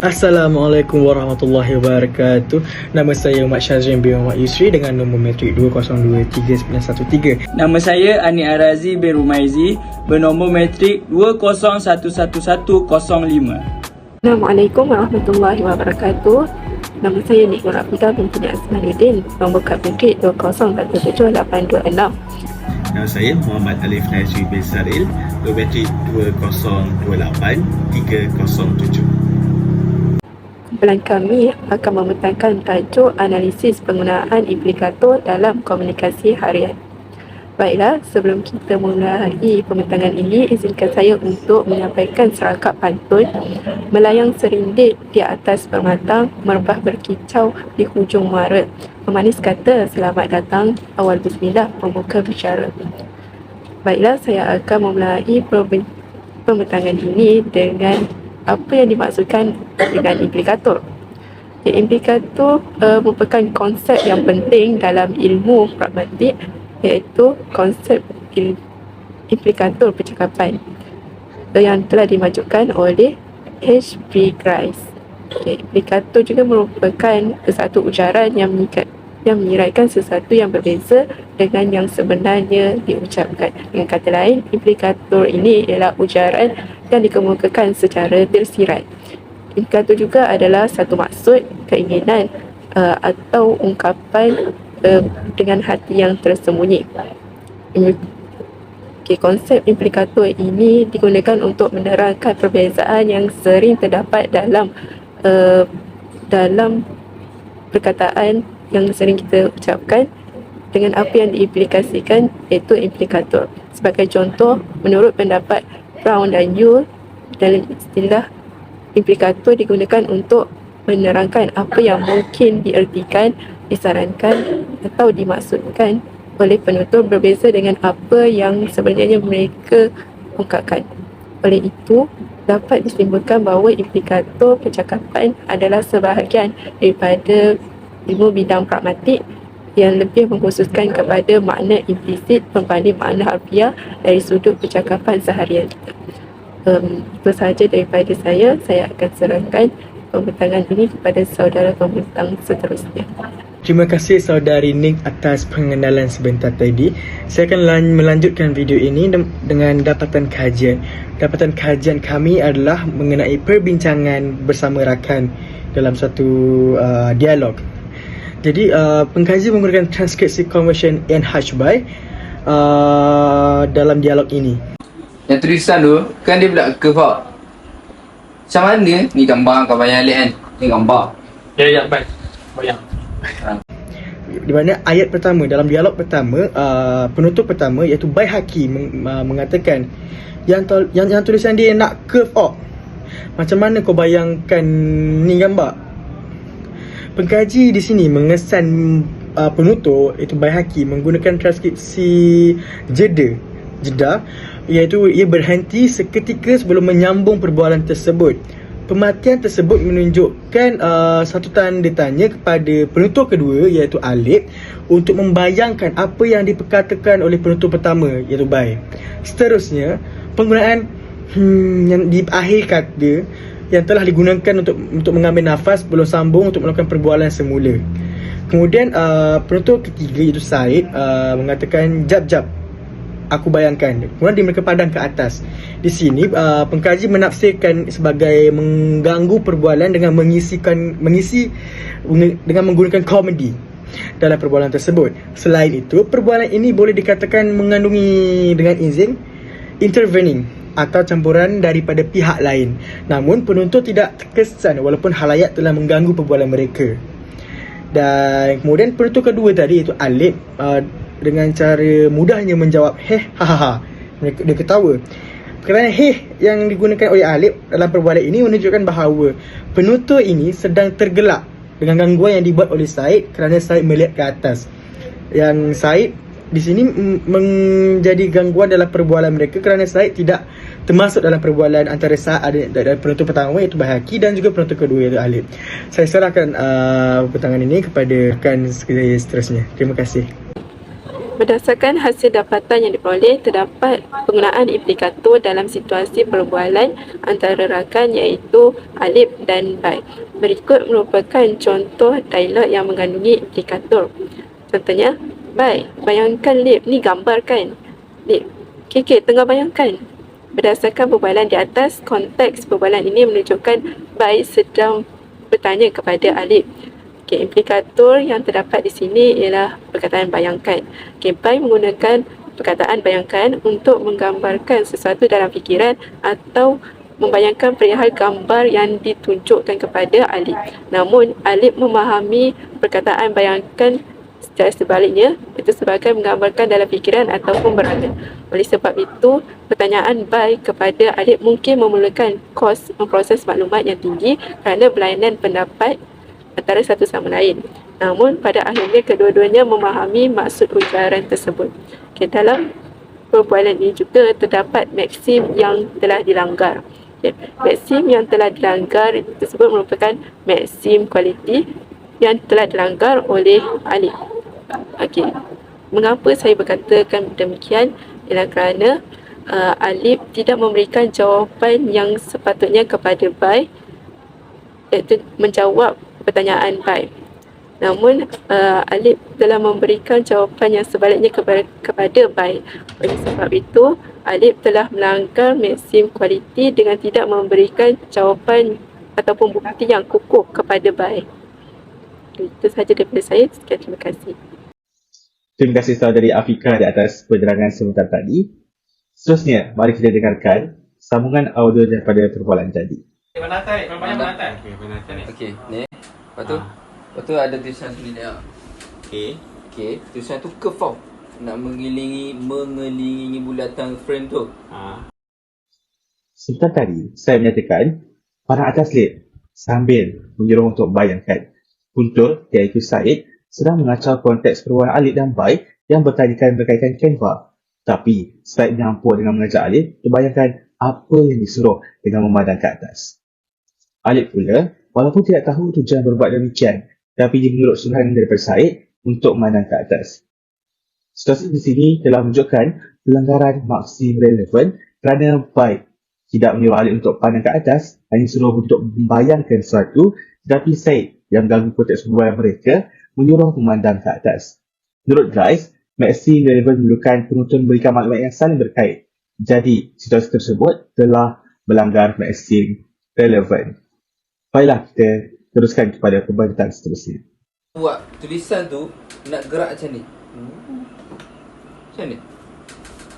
Assalamualaikum warahmatullahi wabarakatuh. Nama saya Mat Syazrin bin Muhammad Yusri dengan nombor matrik 20233913. Nama saya Ani Arazi bin Rumaizi bernombor matrik 20111105. Assalamualaikum warahmatullahi wabarakatuh. Nama saya Nikmah Rafiqah binti Asmanuddin, nombor kad matrik 20178226. Nama saya Muhammad Alif Najri bin Saril, nombor matrik 2028307. Kumpulan kami akan membentangkan tajuk analisis penggunaan implikator dalam komunikasi harian. Baiklah, sebelum kita mulai pembentangan ini, izinkan saya untuk menyampaikan serangkap pantun. Melayang serindit di atas permatang, merebah berkicau di hujung muara. Pemanis kata selamat datang, awal bismillah pembuka bicara. Baiklah, saya akan memulai pembentangan ini dengan apa yang dimaksudkan dengan implikator. Implikator merupakan konsep yang penting dalam ilmu pragmatik, iaitu konsep implikator percakapan yang telah dimajukan oleh H.B. Grice. Implikator juga merupakan satu ujaran yang menyiratkan sesuatu yang berbeza dengan yang sebenarnya diucapkan. Dengan kata lain, implikator ini ialah ujaran yang dikemukakan secara tersirat. Implikator juga adalah satu maksud, keinginan atau ungkapan dengan hati yang tersembunyi. Konsep implikator ini digunakan untuk menerangkan perbezaan yang sering terdapat dalam perkataan yang sering kita ucapkan dengan apa yang diimplikasikan, iaitu implikator. Sebagai contoh, menurut pendapat Brown dan Yule, dalam istilah implikator digunakan untuk menerangkan apa yang mungkin diartikan, disarankan atau dimaksudkan oleh penutur berbeza dengan apa yang sebenarnya mereka ungkapkan. Oleh itu, dapat disimpulkan bahawa implikator percakapan adalah sebahagian daripada ilmu bidang pragmatik yang lebih mengkhususkan kepada makna implisit berbanding makna harfiah dari sudut percakapan seharian kita. Itu sahaja daripada saya. Saya akan serahkan pembentangan ini kepada saudara pembentang seterusnya. Terima kasih saudari Nik atas pengenalan sebentar tadi. Saya akan melanjutkan video ini dengan dapatan kajian. Dapatan kajian kami adalah mengenai perbincangan bersama rakan dalam satu dialog. Jadi pengkaji menggunakan transkripsi conversion NH by dalam dialog ini. Yang tulisan tu kan dia pula curve out. Macam mana ni gambar kau bayang alik kan? Ni gambar. Ya, baik. Bayang. Di mana ayat pertama dalam dialog pertama, penutur pertama iaitu Baihaqi mengatakan yang tulisan dia nak curve out. Macam mana kau bayangkan ni gambar? Pengkaji di sini mengesan penutur iaitu Baihaqi menggunakan transkripsi jeda, iaitu ia berhenti seketika sebelum menyambung perbualan tersebut. Pematian tersebut menunjukkan satu tanda tanya kepada penutur kedua iaitu Alif untuk membayangkan apa yang diperkatakan oleh penutur pertama iaitu Bai. Seterusnya, penggunaan yang di akhir kata yang telah digunakan untuk mengambil nafas sebelum sambung untuk melakukan perbualan semula. Kemudian penutur ketiga iaitu Said mengatakan jap, aku bayangkan. Kemudian dia mereka padang ke atas. Di sini pengkaji menafsirkan sebagai mengganggu perbualan dengan mengisi dengan menggunakan komedi dalam perbualan tersebut. Selain itu, perbualan ini boleh dikatakan mengandungi dengan izin intervening atau campuran daripada pihak lain. Namun penuntut tidak terkesan walaupun halayak telah mengganggu perbualan mereka. Dan kemudian penutur kedua tadi iaitu Alif dengan cara mudahnya menjawab hahaha. Dia ketawa. Kerana yang digunakan oleh Alif dalam perbualan ini menunjukkan bahawa penutur ini sedang tergelak dengan gangguan yang dibuat oleh Said kerana Said melihat ke atas. Yang Said di sini menjadi gangguan dalam perbualan mereka kerana Said tidak termasuk dalam perbualan antara Said dan penutur pertama iaitu Baihaqi dan juga penutur kedua iaitu Alif. Saya serahkan pertanyaan ini kepada rekan seterusnya. Terima kasih. Berdasarkan hasil dapatan yang diperoleh, terdapat penggunaan implikator dalam situasi perbualan antara rakan iaitu alif dan bai. Berikut merupakan contoh dialog yang mengandungi implikator. Contohnya, bai, bayangkan Lip, ni gambar kan? Lip, KK tengah bayangkan. Berdasarkan perbualan di atas, konteks perbualan ini menunjukkan bai sedang bertanya kepada alif. Implikator yang terdapat di sini ialah perkataan bayangkan. Bai menggunakan perkataan bayangkan untuk menggambarkan sesuatu dalam fikiran atau membayangkan perihal gambar yang ditunjukkan kepada alif. Namun, alif memahami perkataan bayangkan secara sebaliknya, itu sebagai menggambarkan dalam fikiran ataupun berada. Oleh sebab itu, pertanyaan bai kepada alif mungkin memerlukan kos memproses maklumat yang tinggi kerana berlainan pendapat antara satu sama lain. Namun, pada akhirnya kedua-duanya memahami maksud ujaran tersebut. Dalam perbualan ini juga terdapat maksim yang telah dilanggar. Maksim yang telah dilanggar tersebut merupakan maksim kualiti yang telah dilanggar oleh alif. Mengapa saya berkatakan demikian? Ialah kerana alif tidak memberikan jawapan yang sepatutnya kepada bai, iaitu menjawab pertanyaan bai. Namun alif telah memberikan jawapan yang sebaliknya kepada bai. Oleh sebab itu, alif telah melanggar maksim kualiti dengan tidak memberikan jawapan ataupun bukti yang kukuh kepada bai. Itu sahaja daripada saya. Sekian, terima kasih. Terima kasih saudari Afika di atas penerangan sebentar tadi. Seterusnya, mari kita dengarkan sambungan audio daripada perbualan tadi. Penatai, mana penatai? Okey, ni. Lepas tu ada tulisan sini dia. Okey, tulisan tu curve tau. Nak mengelilingi bulatan frame tu. Sebentar tadi, saya menyatakan pada atas slide sambil menyuruh untuk bayangkan. Guntur, iaitu Syed, sedang mengacau konteks perbualan Alif dan Bai yang berkaitan Canva. Tapi, Syed menyampur dengan mengajak Alif terbayangkan apa yang disuruh dengan memandang ke atas. Alif pula, walaupun tidak tahu tujuan berbuat demikian, tapi dia menurut suruhan daripada Syed untuk memandang ke atas. Situasi di sini telah menunjukkan pelanggaran maksim relevan kerana Bai tidak menyuruh Alif untuk pandang ke atas, hanya suruh untuk membayangkan sesuatu, tetapi Syed yang mengganggu konteks perbualan mereka menyuruh memandang ke atas. Menurut Grice, maksim relevan memerlukan penonton memberikan maklumat yang saling berkait. Jadi, situasi tersebut telah melanggar maksim relevan. Baiklah, kita teruskan kepada pemberitaan seterusnya. Buat tulisan tu nak gerak macam ni. Macam ni.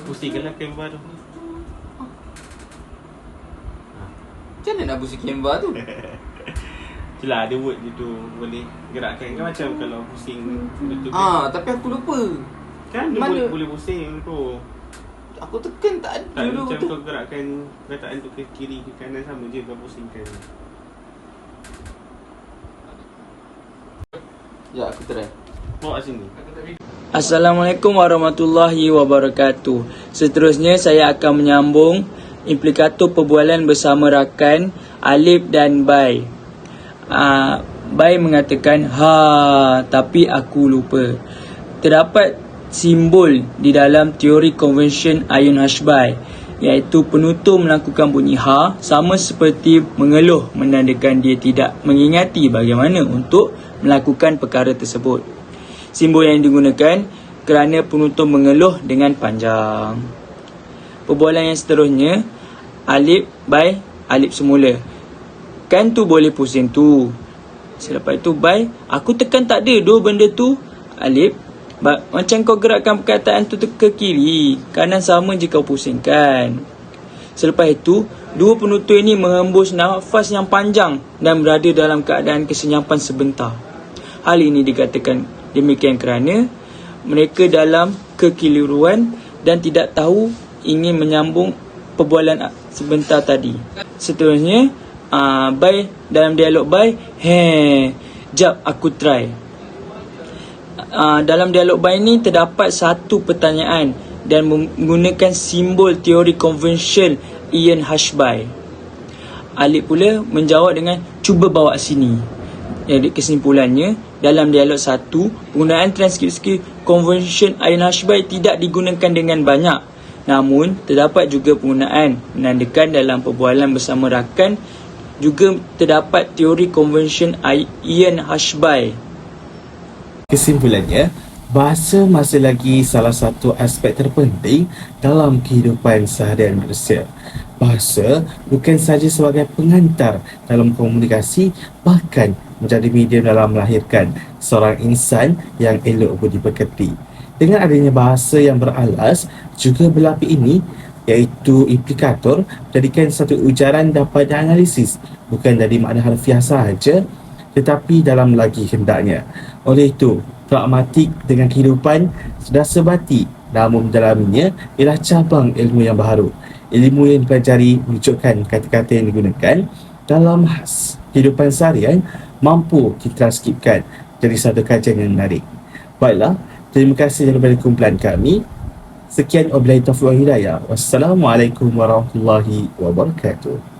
Pusingkanlah Canva tu. Macam mana nak pusing Canva tu? Itulah ada word je tu boleh gerakkan kan macam kalau pusing betul. Tapi aku lupa. Kan dia Mana? boleh pusing tu. Aku tekan tak Tak ada dulu macam tu. kau gerakkan perkataan tu ke kiri ke kanan sama je kau pusingkan. Ya, aku try. Bawa sini. Assalamualaikum warahmatullahi wabarakatuh. Seterusnya saya akan menyambung implikator perbualan bersama rakan Alif dan Bai. Bai mengatakan, tapi aku lupa. Terdapat simbol di dalam teori convention Ayun Hashbai, iaitu penutur melakukan bunyi sama seperti mengeluh menandakan dia tidak mengingati bagaimana untuk melakukan perkara tersebut. Simbol yang digunakan kerana penutur mengeluh dengan panjang. Perbualan yang seterusnya, Alif, Bai, Alif semula. Kan tu boleh pusing tu. Selepas itu Bai, aku tekan tak ada dua benda tu. Alif, macam kau gerakkan perkataan tu ke kiri, kanan sama je kau pusingkan. Selepas itu, dua penutur ini menghembus nafas yang panjang dan berada dalam keadaan kesenyapan sebentar. Hal ini dikatakan demikian kerana mereka dalam kekeliruan dan tidak tahu ingin menyambung perbualan sebentar tadi. Seterusnya, Bai dalam dialog Bai, jap aku try. Dalam dialog Bai ni terdapat satu pertanyaan dan menggunakan simbol teori convention Ian Hashbai. Alif pula menjawab dengan cuba bawa sini. Jadi kesimpulannya, dalam dialog 1, penggunaan transkripsi convention Iron Hashbai tidak digunakan dengan banyak. Namun, terdapat juga penggunaan menandakan dalam perbualan bersama rakan. Juga terdapat teori convention Iron Hashbai. Kesimpulannya, bahasa masih lagi salah satu aspek terpenting dalam kehidupan seharian manusia. Bahasa bukan sahaja sebagai pengantar dalam komunikasi, bahkan menjadi medium dalam melahirkan seorang insan yang elok budi pekerti. Dengan adanya bahasa yang beralas juga berlapis ini, iaitu implikator, jadikan satu ujaran dapat dianalisis bukan dari makna harfiah sahaja, tetapi dalam lagi hendaknya. Oleh itu, pragmatik dengan kehidupan sudah sebati, namun mendalaminya ialah cabang ilmu yang baharu. Ilmu yang dipelajari menunjukkan kata-kata yang digunakan dalam kehidupan seharian mampu kita transkripkan jadi satu kajian yang menarik. Baiklah, terima kasih daripada kumpulan kami. Sekian, wabillahi taufiq wal hidayah. Wassalamualaikum warahmatullahi wabarakatuh.